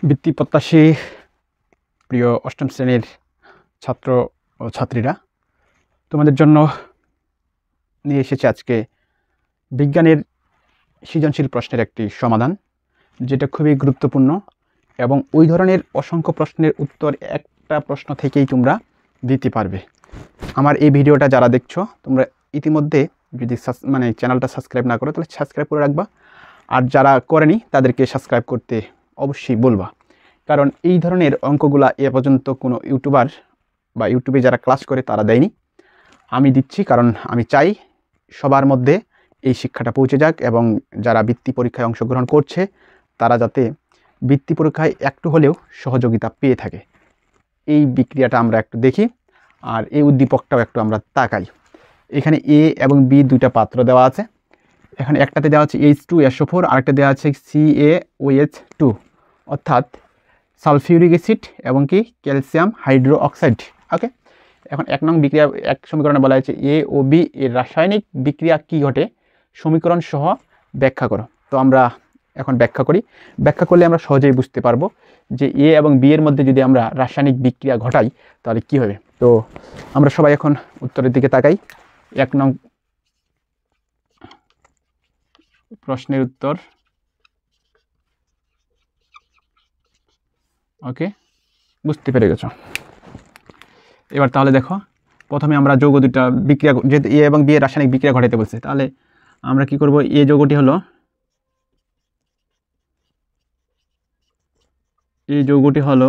বৃত্তি প্রত্যাশী প্রিয় অষ্টম শ্রেণীর ছাত্র ও ছাত্রীরা, তোমাদের জন্য নিয়ে এসেছে আজকে বিজ্ঞানের সৃজনশীল প্রশ্নের একটি সমাধান, যেটা খুবই গুরুত্বপূর্ণ এবং ওই ধরনের অসংখ্য প্রশ্নের উত্তর একটা প্রশ্ন থেকেই তোমরা দিতে পারবে। আমার এই ভিডিওটা যারা দেখছো, তোমরা ইতিমধ্যে যদি চ্যানেলটা সাবস্ক্রাইব না করো তাহলে সাবস্ক্রাইব করে রাখবা, আর যারা করেনি তাদেরকে সাবস্ক্রাইব করতে অবশ্যই বলবা, কারণ এই ধরনের অঙ্কগুলা এ পর্যন্ত কোনো ইউটিউবার বা ইউটিউবে যারা ক্লাস করে তারা দেয়নি। আমি দিচ্ছি, কারণ আমি চাই সবার মধ্যে এই শিক্ষাটা পৌঁছে যাক এবং যারা বৃত্তি পরীক্ষায় অংশগ্রহণ করছে তারা যাতে বৃত্তি পরীক্ষায় একটু হলেও সহযোগিতা পেয়ে থাকে। এই বিক্রিয়াটা আমরা একটু দেখি, আর এই উদ্দীপকটাও একটু আমরা তাকাই। এখানে এ এবং বি দুইটা পাত্র দেওয়া আছে। এখানে একটাতে দেওয়া আছে H2SO4, আরেকটা দেওয়া আছে CaOH2, অর্থাৎ সালফিউরিক অ্যাসিড এবং কি ক্যালসিয়াম হাইড্রোক্সাইড। ওকে, এখন এক নং বিক্রিয়া এক সমীকরণে বলা হয়েছে এ ও বি এর রাসায়নিক বিক্রিয়া কি ঘটে সমীকরণ সহ ব্যাখ্যা করো। তো আমরা এখন ব্যাখ্যা করি। ব্যাখ্যা করলে আমরা সহজেই বুঝতে পারবো যে এ এবং বি এর মধ্যে যদি আমরা রাসায়নিক বিক্রিয়া ঘটাই তাহলে কি হবে। তো আমরা সবাই এখন উত্তরের দিকে তাকাই। এক নং প্রশ্নের উত্তর। ওকে, বুঝতে পেরে গেছো। এবার তাহলে দেখো, প্রথমে আমরা যৌগ দুইটা বিক্রিয়া, যেহেতু এ এবং বি এর রাসায়নিক বিক্রিয়া ঘটাইতে বলছে, তাহলে আমরা কি করব, এ যৌগটি হলো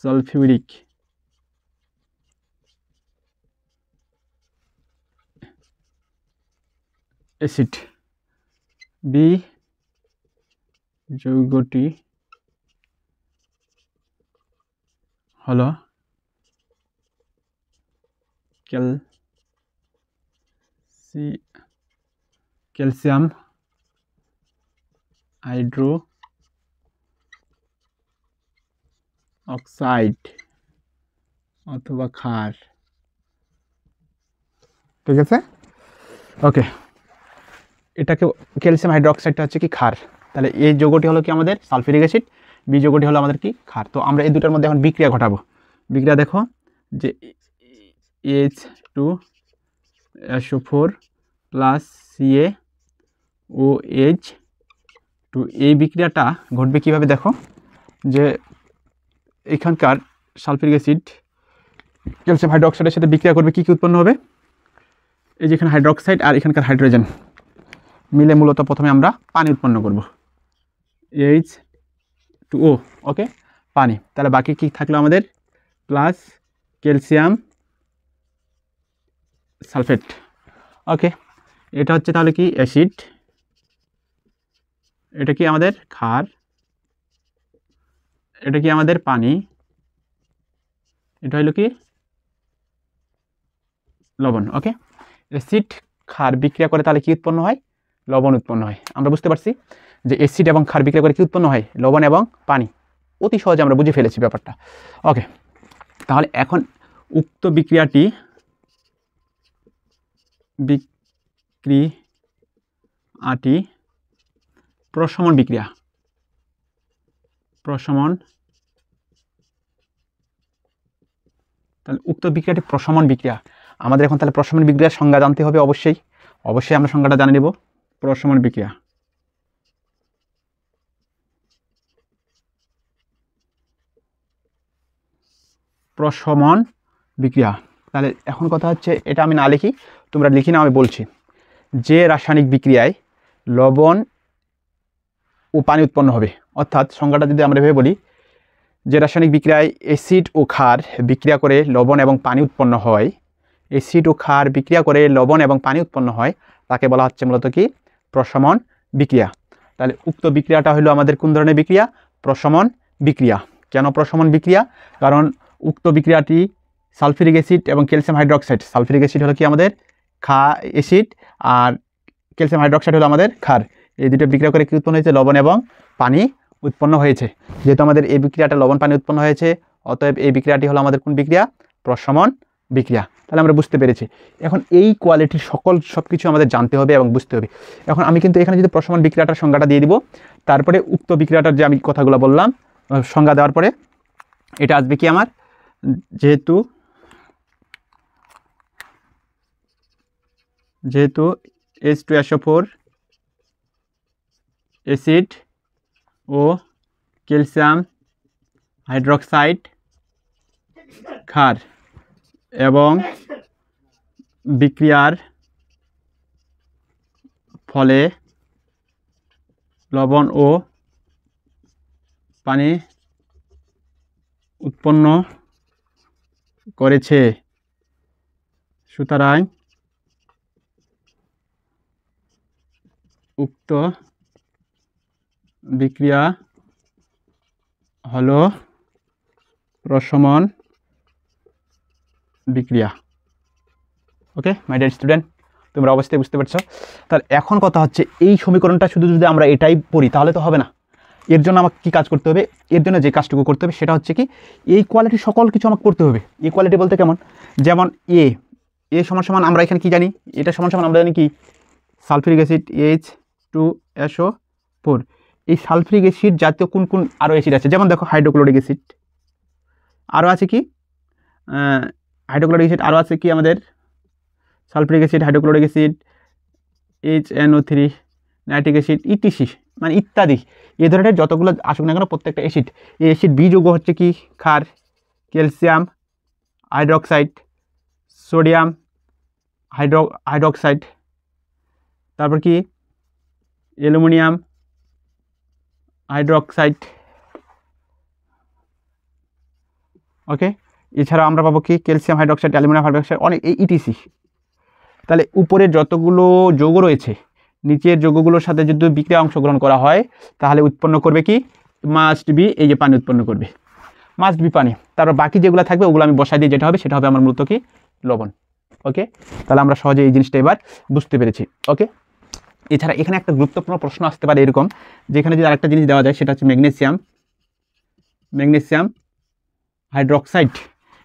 সালফিউরিক অ্যাসিড, বি যৌগটি হলো ক্যালসিয়াম হাইড্রোক্সাইড অথবা ক্ষার। ঠিক আছে, ওকে। এটাকে ক্যালসিয়াম হাইড্রোক্সাইডটা হচ্ছে কি ক্ষার, তাহলে এই যৌগটি হলো কি আমাদের সালফিউরিক অ্যাসিড, বি যৌগটি হলো আমাদের কি ক্ষার। তো আমরা এই দুটার মধ্যে এখন বিক্রিয়া ঘটাবো। বিক্রিয়া দেখো যে H2SO4 প্লাস CaOH2, এই বিক্রিয়াটা ঘটবে কিভাবে দেখো, যে এখানকার সালফিউরিক অ্যাসিড ক্যালসিয়াম হাইড্রোক্সাইডের সাথে বিক্রিয়া করবে, কি কি উৎপন্ন হবে, এই যে এখানে হাইড্রোক্সাইড আর এখানকার হাইড্রোজেন মিলে মূলত প্রথমে আমরা পানি উৎপন্ন করব, H2O। ওকে, পানি। তাহলে বাকি কি থাকলো আমাদের, প্লাস ক্যালসিয়াম সালফেট। ওকে, এটা হচ্ছে তাহলে কি অ্যাসিড, এটা কি আমাদের ক্ষার, এটা কি আমাদের পানি, এটা হলো কি লবণ। ওকে, অ্যাসিড ক্ষার বিক্রিয়া করে তাহলে কি উৎপন্ন হয়, লবণ উৎপন্ন হয়। আমরা বুঝতে পারছি যে অ্যাসিড এবং ক্ষার বিক্রিয়া করে কি উৎপন্ন হয়, লবণ এবং পানি। অতি সহজে আমরা বুঝে ফেলেছি ব্যাপারটা। ওকে, তাহলে এখন উক্ত বিক্রিয়াটি প্রশমন বিক্রিয়া, তাহলে উক্ত বিক্রিয়াটি প্রশমন বিক্রিয়া। আমাদের এখন তাহলে প্রশমন বিক্রিয়ার সংজ্ঞা জানতে হবে। অবশ্যই আমরা সংজ্ঞাটা জানে নেব। প্রশমন বিক্রিয়া, তাহলে এখন কথা হচ্ছে, এটা আমি না লিখি, তোমরা লিখি না, আমি বলছি যে রাসায়নিক বিক্রিয়ায় লবণ ও পানি উৎপন্ন হবে, অর্থাৎ সংজ্ঞাটা যদি আমরা ভেবে বলি, যে রাসায়নিক বিক্রিয়ায় অ্যাসিড ও ক্ষার বিক্রিয়া করে লবণ এবং পানি উৎপন্ন হয়, অ্যাসিড ও ক্ষার বিক্রিয়া করে লবণ এবং পানি উৎপন্ন হয়, তাকে বলা হচ্ছে মূলত কি প্রশমন বিক্রিয়া। তাহলে উক্ত বিক্রিয়াটা হলো আমাদের কোন ধরনের বিক্রিয়া, প্রশমন বিক্রিয়া। কেন প্রশমন বিক্রিয়া, কারণ উক্ত বিক্রিয়াটি সালফিউরিক অ্যাসিড এবং ক্যালসিয়াম হাইড্রোক্সাইড, সালফিউরিক অ্যাসিড হলো কি আমাদের অ্যাসিড আর ক্যালসিয়াম হাইড্রোক্সাইড হলো আমাদের ক্ষার, এই দুটো বিক্রিয়া করে কি উৎপন্ন হয়েছে, লবণ এবং পানি উৎপন্ন হয়েছে। যেহেতু আমাদের এই বিক্রিয়াটা লবণ পানি উৎপন্ন হয়েছে, অতএব এই বিক্রিয়াটি হলো আমাদের কোন বিক্রিয়া, প্রশমন বিক্রিয়া। তাহলে আমরা বুঝতে পেরেছি। এখন এই কোয়ালিটির সব কিছু আমাদের জানতে হবে এবং বুঝতে হবে। এখন আমি কিন্তু এখানে যদি প্রশমন বিক্রিয়াটার সংজ্ঞাটা দিয়ে দিব, তারপরে উক্ত বিক্রিয়াটার যে আমি কথাগুলো বললাম সংজ্ঞা দেওয়ার পরে এটা আসবে কি আমার, যেহেতু H2SO4 অ্যাসিড ও ক্যালসিয়াম হাইড্রোক্সাইড ক্ষার এবং বিক্রিয়ার ফলে লবণ ও পানি উৎপন্ন করেছে। সুতরাং উক্ত বিক্রিয়া হলো প্রশমন বিক্রিয়া। ওকে মাই ডিয়ার স্টুডেন্ট, তোমরা অবশ্যই বুঝতে পারছো। তাহলে এখন কথা হচ্ছে এই সমীকরণটা শুধু যদি আমরা এটাই পড়ি তাহলে তো হবে না। এর জন্য আমাকে কী কাজ করতে হবে? এর জন্য যে কাজটুকু করতে হবে সেটা হচ্ছে কি, এই কোয়ালিটি সকল কিছু আমাকে করতে হবে। এই কোয়ালিটি বলতে কেমন, যেমন এ সমান সমান আমরা এখানে কি জানি, এটা সমান সমান আমরা জানি কি সালফিউরিক অ্যাসিড H2SO4। এই সালফিউরিক অ্যাসিড জাতীয় কোন কোন আরও অ্যাসিড আছে, যেমন দেখো হাইড্রোক্লোরিক অ্যাসিড, আরও আছে কি হাইড্রোক্লোরিক অ্যাসিড, আরও আছে কি আমাদের sulphuric acid, hydrochloric acid, HNO3, nitric acid, etc, মানে ইত্যাদি। এই ধরনের যতগুলো আসুক না কেন প্রত্যেকটা অ্যাসিড, এই অ্যাসিড বি যৌগ হচ্ছে কি ক্ষার, ক্যালসিয়াম হাইড্রোক্সাইড, সোডিয়াম হাইড্রোক্সাইড, তারপর কি অ্যালুমিনিয়াম হাইড্রোক্সাইড। ওকে, এছাড়া আমরা পাবো কি ক্যালসিয়াম হাইড্রোক্সাইড, অ্যালুমিনিয়াম হাইড্রোক্সাইড, অনেক এই ইটিসি। তাহলে উপরের যতগুলো যৌগ রয়েছে নিচের যৌগগুলোর সাথে যদি বিক্রিয়া অংশগ্রহণ করা হয় তাহলে উৎপন্ন করবে কি, মাস্ট বি, এই যে পানি উৎপন্ন করবে, মাস্ট বি পানি। তারপর বাকি যেগুলো থাকবে ওগুলো আমি বসাই দিয়ে যেটা হবে সেটা হবে আমার মূলত কি লবণ। ওকে, তাহলে আমরা সহজে এই জিনিসটা এবার বুঝতে পেরেছি। ওকে, এছাড়া এখানে একটা গুরুত্বপূর্ণ প্রশ্ন আসতে পারে এরকম, যেখানে যদি আরেকটা জিনিস দেওয়া যায় সেটা হচ্ছে ম্যাগনেসিয়াম হাইড্রোক্সাইড।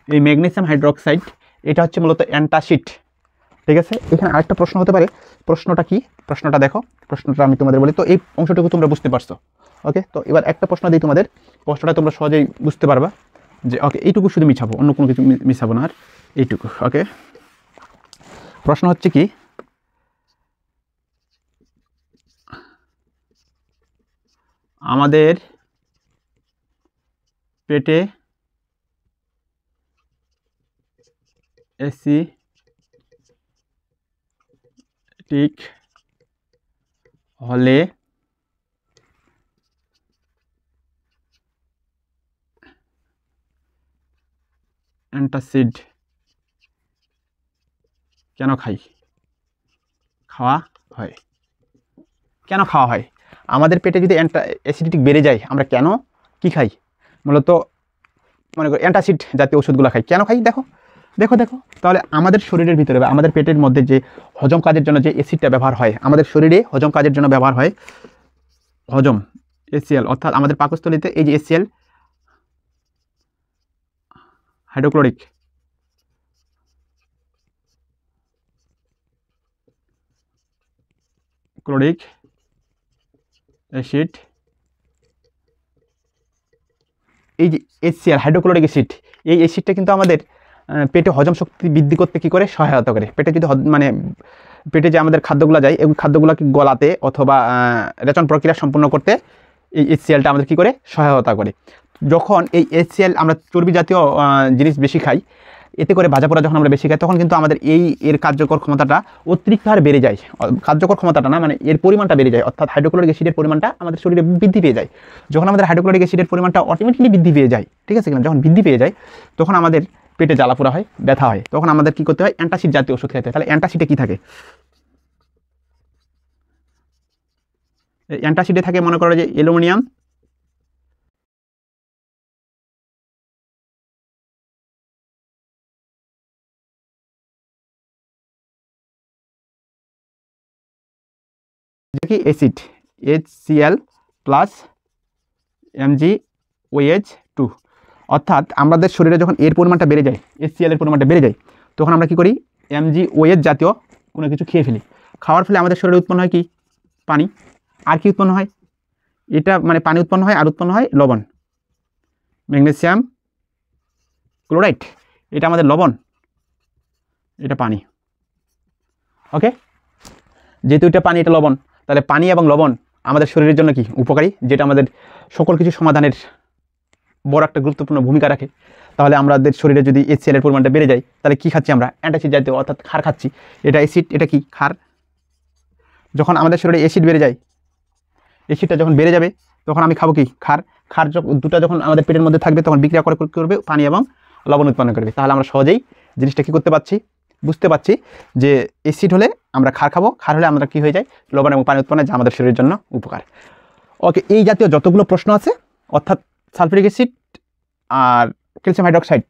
এই ম্যাগনেসিয়াম হাইড্রোক্সাইড এটা হচ্ছে মূলত অ্যান্টাসিড। ঠিক আছে, এখানে আরেকটা প্রশ্ন হতে পারে, প্রশ্নটা কি, প্রশ্নটা দেখো, প্রশ্নটা আমি তোমাদের বলি। তো এই অংশটুকু তোমরা বুঝতে পারছো। ওকে, তো এবার একটা প্রশ্ন দিই তোমাদের, প্রশ্নটা তোমরা সহজেই বুঝতে পারবা যে ওকে এইটুকু শুধু মিশাবো, অন্য কোনো কিছু মিশাবো না, আর এইটুকু। ওকে, প্রশ্ন হচ্ছে কি, আমাদের পেটে অ্যাসিডিক হলে অ্যান্টাসিড কেন খাওয়া হয়? কেন খাওয়া হয়? আমাদের পেটে যদি অ্যাসিডিক বেড়ে যায় আমরা কেন কি খাই? মূলত মনে করি অ্যান্টাসিড জাতীয় ওষুধগুলো খাই। কেন খাই? দেখো দেখো দেখো তাহলে আমাদের শরীরের ভিতরে বা আমাদের পেটের মধ্যে যে হজম কাজের জন্য যে অ্যাসিডটা ব্যবহার হয়, আমাদের শরীরে হজম কাজের জন্য ব্যবহার হয় হজম HCl, অর্থাৎ আমাদের পাকস্থলীতে এই যে HCl হাইড্রোক্লোরিক অ্যাসিড, এই যে HCl হাইড্রোক্লোরিক অ্যাসিড, এই অ্যাসিডটা কিন্তু আমাদের পেটে হজম শক্তি বৃদ্ধি করতে কী করে সহায়তা করে। পেটে যদি মানে পেটে যে আমাদের খাদ্যগুলো যায় এই খাদ্যগুলোকে গলাতে অথবা রেচন প্রক্রিয়া সম্পূর্ণ করতে এই HClটা আমাদের কী করে সহায়তা করে। যখন এই HCl আমরা চর্বি জাতীয় জিনিস বেশি খাই, এতে করে ভাজা পোড়া যখন আমরা বেশি খাই তখন কিন্তু আমাদের এর কার্যকর ক্ষমতাটা অতিরিক্ত হারে বেড়ে যায়। কার্যকর ক্ষমতাটা না, মানে এর পরিমাণটা বেড়ে যায়, অর্থাৎ হাইড্রোক্লোরিক অ্যাসিডের পরিমাণটা আমাদের শরীরে বৃদ্ধি পেয়ে যায়। যখন আমাদের হাইড্রোক্লোরিক অ্যাসিডের পরিমাণটা অটোমেটিক্যালি বৃদ্ধি পেয়ে যায়, ঠিক আছে কিনা, যখন বৃদ্ধি পেয়ে যায় তখন আমাদের পেটে জ্বালা পোড়া হয়, ব্যথা হয়, তখন আমাদের কী করতে হয়, অ্যান্টাসিড জাতীয় ওষুধ খেতে হয়। তাহলে অ্যান্টাসিডে কী থাকে? অ্যান্টাসিডে থাকে মনে করো যে অ্যালুমিনিয়াম কি অ্যাসিড HCl প্লাস MgOH2, অর্থাৎ আমাদের শরীরে যখন এর পরিমাণটা বেড়ে যায়, HCl এর পরিমাণটা বেড়ে যায়, তখন আমরা কি করি MgOH জাতীয় কোনো কিছু খেয়ে ফেলি। খাওয়ার ফলে আমাদের শরীরে উৎপন্ন হয় কি পানি, আর কি উৎপন্ন হয়, এটা মানে পানি উৎপন্ন হয় আর উৎপন্ন হয় লবণ, ম্যাগনেসিয়াম ক্লোরাইড, এটা আমাদের লবণ, এটা পানি। ওকে, যেহেতু এটা পানি এটা লবণ, তাহলে পানি এবং লবণ আমাদের শরীরের জন্য কি উপকারী, যেটা আমাদের সকল কিছু সমাধানের বড় একটা গুরুত্বপূর্ণ ভূমিকা রাখে। তাহলে আমাদের শরীরে যদি HCl এর পরিমাণটা বেড়ে যায়, তাহলে কি খাচ্ছি আমরা, অ্যান্টাসিড জাতীয় অর্থাৎ ক্ষার খাচ্ছি। এটা অ্যাসিড, এটা কি ক্ষার। যখন আমাদের শরীরে অ্যাসিড বেড়ে যায়, অ্যাসিডটা যখন বেড়ে যাবে তখন আমি খাবো কি ক্ষার। ক্ষার দুটা যখন আমাদের পেটের মধ্যে থাকবে তখন বিক্রিয়া করে করবে পানি এবং লবণ উৎপন্ন করবে। তাহলে আমরা সহজেই জিনিসটা কী করতে পারছি, বুঝতে পারছি যে অ্যাসিড হলে আমরা ক্ষার খাবো, ক্ষার হলে আমরা কী হয়ে যায়, লবণ এবং পানি উৎপন্ন, যা আমাদের শরীরের জন্য উপকার। ওকে, এই জাতীয় যতগুলো প্রশ্ন আছে অর্থাৎ সালফিউরিক অ্যাসিড আর ক্যালসিয়াম হাইড্রোক্সাইড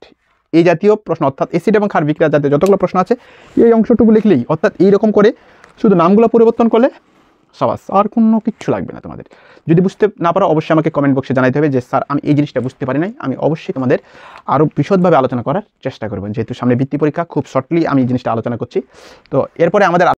এই জাতীয় প্রশ্ন, অর্থাৎ অ্যাসিড এবং ক্ষার বিক্রিয়া জাতীয় যতগুলো প্রশ্ন আছে এই অংশটুকু লিখলেই, অর্থাৎ এইরকম করে শুধু নামগুলো পরিবর্তন করলে সবাস, আর কোনো কিচ্ছু লাগবে না তোমাদের। যদি বুঝতে না পারো অবশ্যই আমাকে কমেন্ট বক্সে জানাতে হবে যে স্যার আমি এই জিনিসটা বুঝতে পারি নাই। আমি অবশ্যই তোমাদের আরও বিশদভাবে আলোচনা করার চেষ্টা করব, যেহেতু সামনে বৃত্তি পরীক্ষা, খুব শর্টলি আমি এই জিনিসটা আলোচনা করছি। তো এরপরে আমাদের